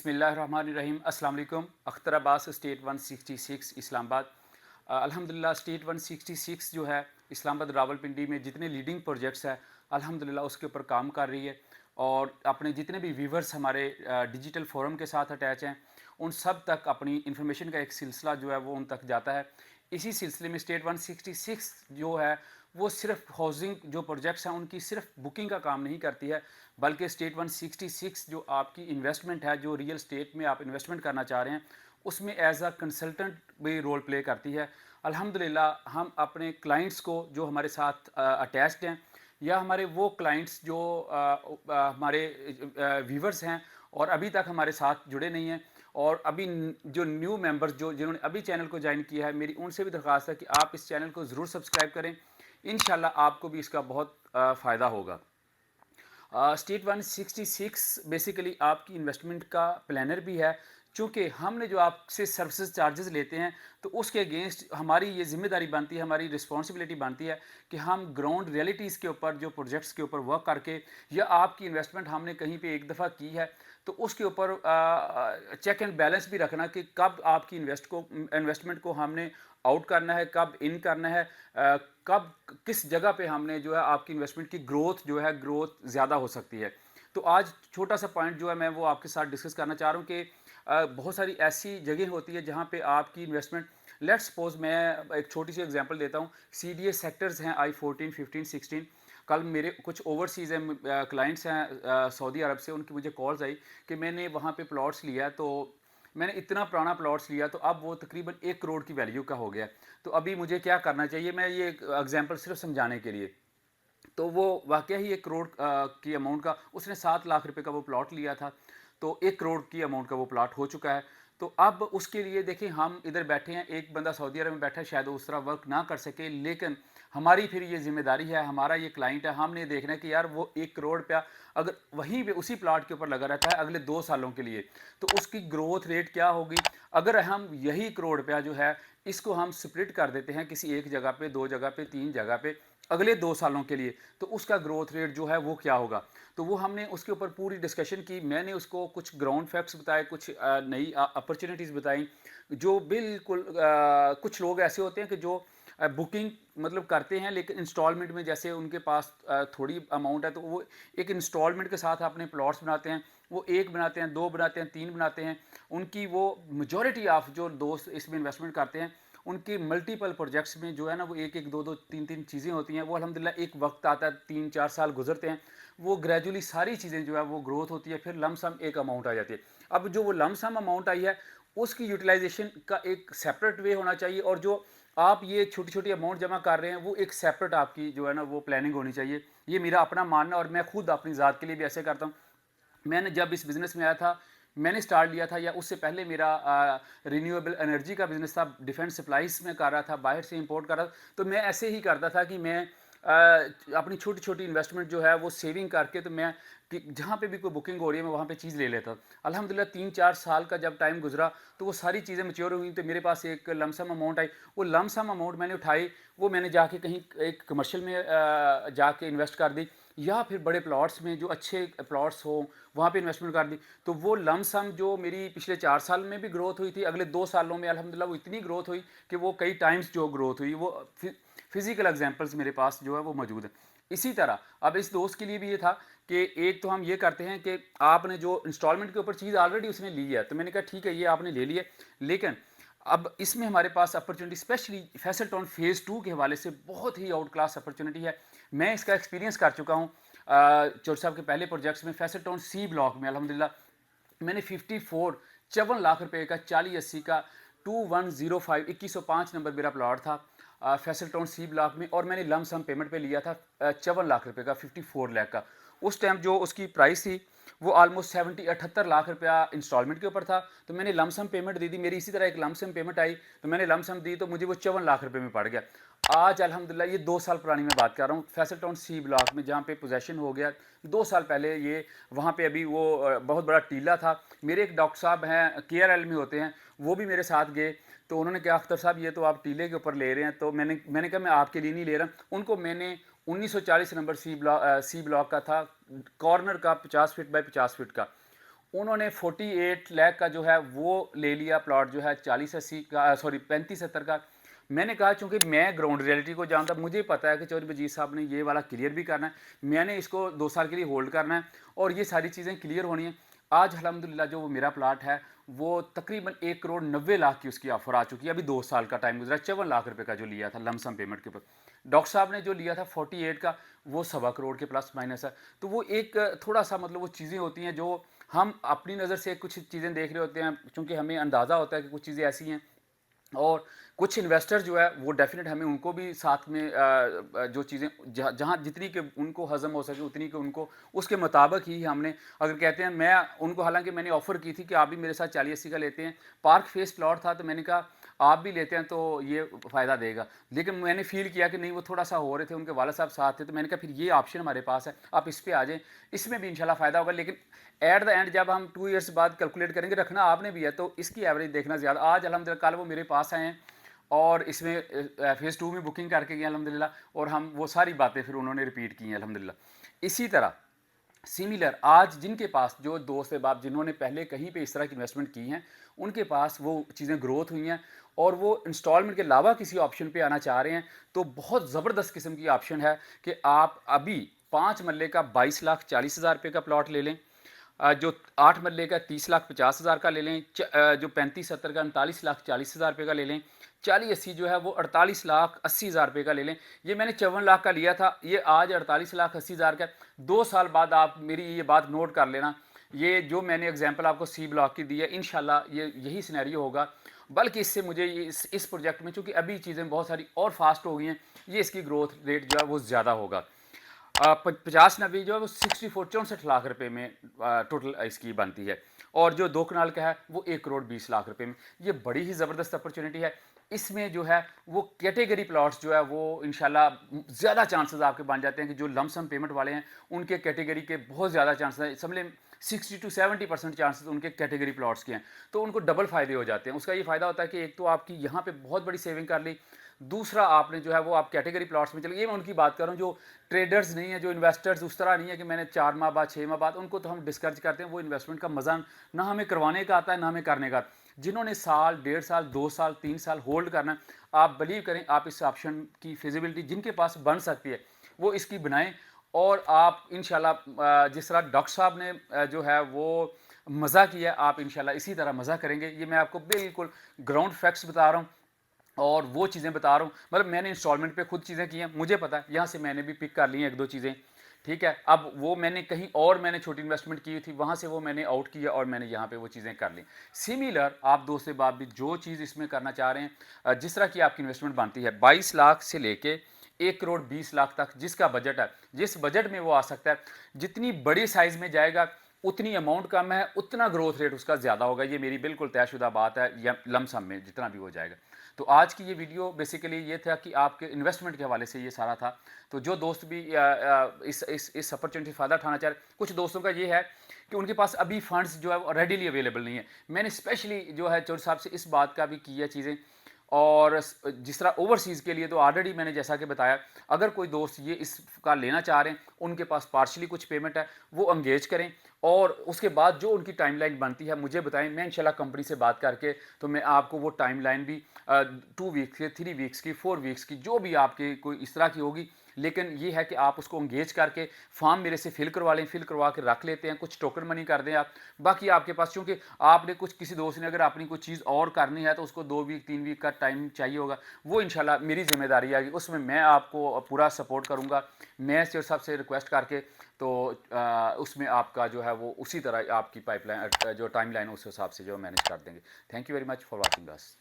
बिस्मिल्लाहिर्रहमानिर्रहीम। अस्सलाम वालेकुम। अख्तर अब्बास स्टेट 166 इस्लामाबाद। अल्हम्दुलिल्लाह स्टेट 166 जो है इस्लामाबाद रावलपिंडी में जितने लीडिंग प्रोजेक्ट्स हैं अल्हम्दुलिल्लाह उसके ऊपर काम कर रही है और अपने जितने भी व्यूवर्स हमारे डिजिटल फोरम के साथ अटैच हैं उन सब तक अपनी इन्फॉर्मेशन का एक सिलसिला जो है वो उन तक जाता है। इसी सिलसिले में स्टेट 166 जो है वो सिर्फ हाउसिंग जो प्रोजेक्ट्स हैं उनकी सिर्फ बुकिंग का काम नहीं करती है, बल्कि स्टेट 166 जो आपकी इन्वेस्टमेंट है, जो रियल स्टेट में आप इन्वेस्टमेंट करना चाह रहे हैं उसमें एज अ कंसल्टेंट भी रोल प्ले करती है। अल्हम्दुलिल्लाह हम अपने क्लाइंट्स को जो हमारे साथ अटैच्ड हैं या हमारे वो क्लाइंट्स जो हमारे व्यूवर्स हैं और अभी तक हमारे साथ जुड़े नहीं हैं और अभी जो न्यू मेंबर्स जो जिन्होंने अभी चैनल को ज्वाइन किया है, मेरी उनसे भी दरख्वास्त है कि आप इस चैनल को ज़रूर सब्सक्राइब करें। इंशाल्लाह आपको भी इसका बहुत फ़ायदा होगा। स्टेट 166 बेसिकली आपकी इन्वेस्टमेंट का प्लानर भी है। चूँकि हमने जो आपसे सर्विसेज चार्जेस लेते हैं तो उसके अगेंस्ट हमारी ये ज़िम्मेदारी बनती है, हमारी रिस्पॉन्सिबिलिटी बनती है कि हम ग्राउंड रियलिटीज़ के ऊपर जो प्रोजेक्ट्स के ऊपर वर्क करके या आपकी इन्वेस्टमेंट हमने कहीं पे एक दफ़ा की है तो उसके ऊपर चेक एंड बैलेंस भी रखना कि कब आपकी इन्वेस्टमेंट को हमने आउट करना है, कब इन करना है, कब किस जगह पे हमने जो है आपकी इन्वेस्टमेंट की ग्रोथ जो है ग्रोथ ज़्यादा हो सकती है। तो आज छोटा सा पॉइंट जो है मैं वो आपके साथ डिस्कस करना चाह रहा हूँ कि बहुत सारी ऐसी जगह होती है जहाँ पे आपकी इन्वेस्टमेंट, लेट्स सपोज मैं एक छोटी सी एग्जांपल देता हूँ। सीडीए सेक्टर्स हैं I-14, 15, 16। कल मेरे कुछ ओवरसीज़ क्लाइंट्स हैं सऊदी अरब से, उनकी मुझे कॉल्स आई कि मैंने वहाँ पे प्लॉट्स लिया तो मैंने इतना पुराना प्लॉट्स लिया तो अब वो तकरीबन 1 करोड़ की वैल्यू का हो गया। तो अभी मुझे क्या करना चाहिए? मैं ये एग्जांपल सिर्फ समझाने के लिए। तो वो वाकया ही 1 करोड़ की अमाउंट का, उसने 7 लाख रुपए का वो प्लॉट लिया था, तो 1 करोड़ की अमाउंट का वो प्लॉट हो चुका है। तो अब उसके लिए देखिए हम इधर बैठे हैं, एक बंदा सऊदी अरब में बैठा है, शायद वो उस तरह वर्क ना कर सके, लेकिन हमारी फिर ये जिम्मेदारी है, हमारा ये क्लाइंट है, हमने देखना है कि यार वो 1 करोड़ रुपया अगर वहीं पे उसी प्लॉट के ऊपर लगा रहता है अगले 2 सालों के लिए, तो उसकी ग्रोथ रेट क्या होगी? अगर हम यही करोड़ रुपया जो है इसको हम स्प्लिट कर देते हैं किसी एक जगह पे, 2 जगह पे, 3 जगह पे अगले 2 सालों के लिए, तो उसका ग्रोथ रेट जो है वो क्या होगा? तो वो हमने उसके ऊपर पूरी डिस्कशन की। मैंने उसको कुछ ग्राउंड फैक्ट्स बताए, कुछ नई अपॉर्चुनिटीज़ बताई जो बिल्कुल कुछ लोग ऐसे होते हैं कि जो बुकिंग मतलब करते हैं लेकिन इंस्टॉलमेंट में, जैसे उनके पास थोड़ी अमाउंट है तो वो एक इंस्टॉलमेंट के साथ अपने प्लॉट्स बनाते हैं। वो 1 बनाते हैं, 2 बनाते हैं, 3 बनाते हैं। उनकी वो मेजॉरिटी ऑफ जो दोस्त इसमें इन्वेस्टमेंट करते हैं उनकी मल्टीपल प्रोजेक्ट्स में जो है ना वो 1-1, 2-2, 3-3 चीज़ें होती हैं। वो अल्हम्दुलिल्लाह एक वक्त आता है, 3-4 साल गुजरते हैं, वो ग्रेजुअली सारी चीज़ें जो है वो ग्रोथ होती है, फिर लमसम एक अमाउंट आ जाती है। अब जो वो लमसम अमाउंट आई है उसकी यूटिलाइजेशन का एक सेपरेट वे होना चाहिए और जो आप ये छोटी छोटी अमाउंट जमा कर रहे हैं वो एक सेपरेट आपकी जो है ना वो प्लानिंग होनी चाहिए। ये मेरा अपना मानना और मैं खुद अपनी ज़ात के लिए भी ऐसे करता हूँ। मैंने जब इस बिज़नेस में आया था, मैंने स्टार्ट लिया था या उससे पहले मेरा रिन्यूएबल एनर्जी का बिज़नेस था, डिफेंस सप्लाईज़ में कर रहा था, बाहर से इंपोर्ट कर रहा था। तो मैं ऐसे ही करता था कि मैं अपनी छोटी-छोटी इन्वेस्टमेंट जो है वो सेविंग करके, तो मैं कि जहाँ पे भी कोई बुकिंग हो रही है मैं वहाँ पे चीज़ ले लेता। अल्हम्दुलिल्लाह 3-4 साल का जब टाइम गुज़रा तो वो सारी चीज़ें मैच्योर हुई तो मेरे पास एक लमसम अमाउंट आई। वो लमसम अमाउंट मैंने उठाई, वो मैंने जाके कहीं एक कमर्शियल में जाके इन्वेस्ट कर दी या फिर बड़े प्लॉट्स में जो अच्छे प्लॉट्स हो वहाँ पे इन्वेस्टमेंट कर दी। तो वो लमसम जो मेरी पिछले 4 साल में भी ग्रोथ हुई थी, अगले 2 सालों में अल्हम्दुलिल्लाह वो इतनी ग्रोथ हुई कि वो कई टाइम्स जो ग्रोथ हुई, वो फिजिकल एग्जांपल्स मेरे पास जो है वो मौजूद है। इसी तरह अब इस दोस्त के लिए भी ये था कि एक तो हम ये करते हैं कि आपने जो इंस्टॉलमेंट के ऊपर चीज़ ऑलरेडी उसने ली है, तो मैंने कहा ठीक है ये आपने ले ली है, लेकिन अब इसमें हमारे पास opportunity specially Faisal Town phase 2 के हवाले से बहुत ही आउट क्लास अपॉर्चुनिटी है। मैं इसका एक्सपीरियंस कर चुका हूँ। चौधरी साहब के पहले प्रोजेक्ट्स में फैसल टाउन सी ब्लॉक में अल्हम्दुलिल्लाह मैंने 54 लाख रुपए का 40-80 का 2105 2105 नंबर मेरा प्लॉट था फैसल टाउन सी ब्लॉक में और मैंने लम सम पेमेंट पे लिया था 54 लाख रुपए का, 54 लाख का। उस टाइम जो उसकी प्राइस थी वो ऑलमोस्ट 78 लाख रुपया इंस्टॉलमेंट के ऊपर था। तो मैंने लमसम पेमेंट दे दी, मेरी इसी तरह एक लमसम पेमेंट आई तो मैंने लमसम दी तो मुझे वो 54 लाख रुपए में पड़ गया। आज अल्हम्दुलिल्लाह ये 2 साल पुरानी मैं बात कर रहा हूँ, फैसल टाउन सी ब्लॉक में जहाँ पे पोजेसन हो गया 2 साल पहले। ये वहाँ पे अभी वो बहुत बड़ा टीला था। मेरे एक डॉक्टर साहब हैं KRL में होते हैं, वो भी मेरे साथ गए तो उन्होंने कहा अख्तर साहब ये तो आप टीले के ऊपर ले रहे हैं, तो मैंने कहा मैं आपके लिए नहीं ले रहा। उनको मैंने 1940 नंबर सी ब्लॉक का था, कॉर्नर का 50 फीट बाय 50 फीट का, उन्होंने 48 लाख का जो है वो ले लिया प्लॉट जो है 40-80 का, सॉरी 35-70 का। मैंने कहा चूंकि मैं ग्राउंड रियलिटी को जानता, मुझे पता है कि चौधरी वजीर साहब ने ये वाला क्लियर भी करना है, मैंने इसको 2 साल के लिए होल्ड करना है और ये सारी चीज़ें क्लियर होनी है। आज अल्हम्दुलिल्लाह जो वो मेरा प्लाट है वो तकरीबन 1 करोड़ 90 लाख की उसकी ऑफर आ चुकी है। अभी 2 साल का टाइम गुजरा, 54 लाख रुपए का जो लिया था लमसम पेमेंट के ऊपर। डॉक्टर साहब ने जो लिया था 48 का, वो 1.25 करोड़ के प्लस माइनस है। तो वो एक थोड़ा सा मतलब वो चीज़ें होती हैं जो हम अपनी नज़र से कुछ चीज़ें देख रहे होते हैं, चूँकि हमें अंदाज़ा होता है कि कुछ चीज़ें ऐसी हैं, और कुछ इन्वेस्टर जो है वो डेफिनेट हमें उनको भी साथ में जो चीज़ें जहाँ जितनी के उनको हजम हो सके उतनी के उनको उसके मुताबिक ही हमने, अगर कहते हैं मैं उनको, हालांकि मैंने ऑफ़र की थी कि आप भी मेरे साथ 40-80 का लेते हैं, पार्क फेस प्लॉट था, तो मैंने कहा आप भी लेते हैं तो ये फ़ायदा देगा। लेकिन मैंने फ़ील किया कि नहीं, वो थोड़ा सा हो रहे थे, उनके वाला साहब साथ थे, तो मैंने कहा फिर ये ऑप्शन हमारे पास है, आप इस पर आ जाएँ, इसमें भी इंशाल्लाह फ़ायदा होगा। लेकिन एट द एंड जब हम 2 ईयर्स बाद कैलकुलेट करेंगे, रखना आपने भी है, तो इसकी एवरेज देखना ज़्यादा। आज अल्हम्दुलिल्लाह कल वो मेरे पास आए हैं और इसमें फ़ेज़ 2 में बुकिंग करके गए अल्हम्दुलिल्लाह, और हम वो सारी बातें फिर उन्होंने रिपीट की हैं अल्हम्दुलिल्लाह। इसी तरह सिमिलर आज जिनके पास जो दोस्त अहबाब जिन्होंने पहले कहीं पे इस तरह की इन्वेस्टमेंट की हैं, उनके पास वो चीज़ें ग्रोथ हुई हैं और वो इंस्टॉलमेंट के अलावा किसी ऑप्शन पे आना चाह रहे हैं, तो बहुत ज़बरदस्त किस्म की ऑप्शन है कि आप अभी 5 मरले का 22,40,000 रुपये का प्लॉट ले लें, जो 8 मरले का 30,50,000 का ले लें, जो 35-70 का 39,40,000 रुपये का ले लें, 40-80 जो है वो 48,80,000 रुपये का ले लें। ये मैंने 54 लाख का लिया था, ये आज 48,80,000 का। 2 साल बाद आप मेरी ये बात नोट कर लेना, ये जो मैंने एग्जांपल आपको सी ब्लॉक की दी है, इंशाल्लाह ये यही सिनेरियो होगा। बल्कि इससे मुझे इस प्रोजेक्ट में, चूँकि अभी चीज़ें बहुत सारी और फास्ट हो गई हैं, ये इसकी ग्रोथ रेट जो है वो ज़्यादा होगा। 50-90 जो है वो 64 लाख रुपए में टोटल इसकी बनती है, और जो 2 कनाल का है वो 1 करोड़ 20 लाख रुपए में। ये बड़ी ही ज़बरदस्त अपॉर्चुनिटी है। इसमें जो है वो कैटेगरी प्लॉट्स जो है वो इंशाल्लाह ज़्यादा चांसेस आपके बन जाते हैं कि जो लमसम पेमेंट वाले हैं उनके कैटेगरी के बहुत ज़्यादा चांसेस हैं, समझ लें 60-70% चांसेस उनके कैटेगरी प्लॉट्स के हैं, तो उनको डबल फ़ायदे हो जाते हैं। उसका ये फ़ायदा होता है कि एक तो आपकी यहाँ पे बहुत बड़ी सेविंग कर ली, दूसरा आपने जो है वो आप कैटेगरी प्लॉट्स में चले। ये मैं उनकी बात कर रहा हूँ जो ट्रेडर्स नहीं है, जो इन्वेस्टर्स उस तरह नहीं है कि मैंने 4 माह बाद 6 माह बाद, उनको तो हम डिस्करेज करते हैं। वो इन्वेस्टमेंट का मज़ा ना हमें करवाने का आता है ना हमें करने का। जिन्होंने साल 1.5 साल 2 साल 3 साल होल्ड करना है, आप बिलीव करें आप इस ऑप्शन की फिजिबिलिटी जिनके पास बन सकती है वो इसकी बनाएं, और आप इंशाल्लाह जिस तरह डॉक्टर साहब ने जो है वो मज़ा किया, आप इंशाल्लाह इसी तरह मज़ा करेंगे। ये मैं आपको बिल्कुल ग्राउंड फैक्ट्स बता रहा हूँ और वो चीज़ें बता रहा हूँ, मतलब मैंने इंस्टॉलमेंट पे खुद चीज़ें की हैं, मुझे पता है, यहाँ से मैंने भी पिक कर ली हैं 1-2 चीज़ें, ठीक है। अब वो मैंने कहीं और मैंने छोटी इन्वेस्टमेंट की थी, वहाँ से वो मैंने आउट किया और मैंने यहाँ पे वो चीज़ें कर ली। सिमिलर आप दोस्त बाप भी जो चीज़ इसमें करना चाह रहे हैं, जिस तरह की आपकी इन्वेस्टमेंट बनती है 22 लाख से लेके 1 करोड़ 20 लाख तक जिसका बजट है, जिस बजट में वो आ सकता है, जितनी बड़ी साइज़ में जाएगा उतनी अमाउंट कम है, उतना ग्रोथ रेट उसका ज़्यादा होगा। ये मेरी बिल्कुल तयशुदा बात है, या लमसम में जितना भी हो जाएगा। तो आज की ये वीडियो बेसिकली ये था कि आपके इन्वेस्टमेंट के हवाले से ये सारा था। तो जो दोस्त भी इस अपॉर्चुनिटी से फ़ायदा उठाना चाह रहे, कुछ दोस्तों का ये है कि उनके पास अभी फंड्स जो है वो रेडीली अवेलेबल नहीं है। मैंने स्पेशली जो है चौधरी साहब से इस बात का भी की है चीज़ें, और जिस तरह ओवरसीज़ के लिए तो ऑलरेडी मैंने जैसा कि बताया, अगर कोई दोस्त ये इसका लेना चाह रहे हैं, उनके पास पार्शली कुछ पेमेंट है, वो एंगेज करें और उसके बाद जो उनकी टाइमलाइन बनती है मुझे बताएं। मैं इंशाल्लाह कंपनी से बात करके तो मैं आपको वो टाइमलाइन भी 2 वीक्स की, 3 वीक्स की, 4 वीक्स की, जो भी आपकी कोई इस तरह की होगी, लेकिन ये है कि आप उसको एंगेज करके फॉर्म मेरे से फिल करवा लें, फिल करवा के रख लेते हैं, कुछ टोकन मनी कर दें आप। बाकी आपके पास, क्योंकि आपने कुछ किसी दोस्त ने अगर अपनी कोई चीज़ और करनी है तो उसको 2 वीक 3 वीक का टाइम चाहिए होगा, वो इंशाल्लाह मेरी जिम्मेदारी आएगी, उसमें मैं आपको पूरा सपोर्ट करूँगा। मैं सर साहब से रिक्वेस्ट करके तो उसमें आपका जो है वो उसी तरह आपकी पाइपलाइन जो टाइम लाइन उस हिसाब से जो मैनेज कर देंगे। Thank you very much for watching us.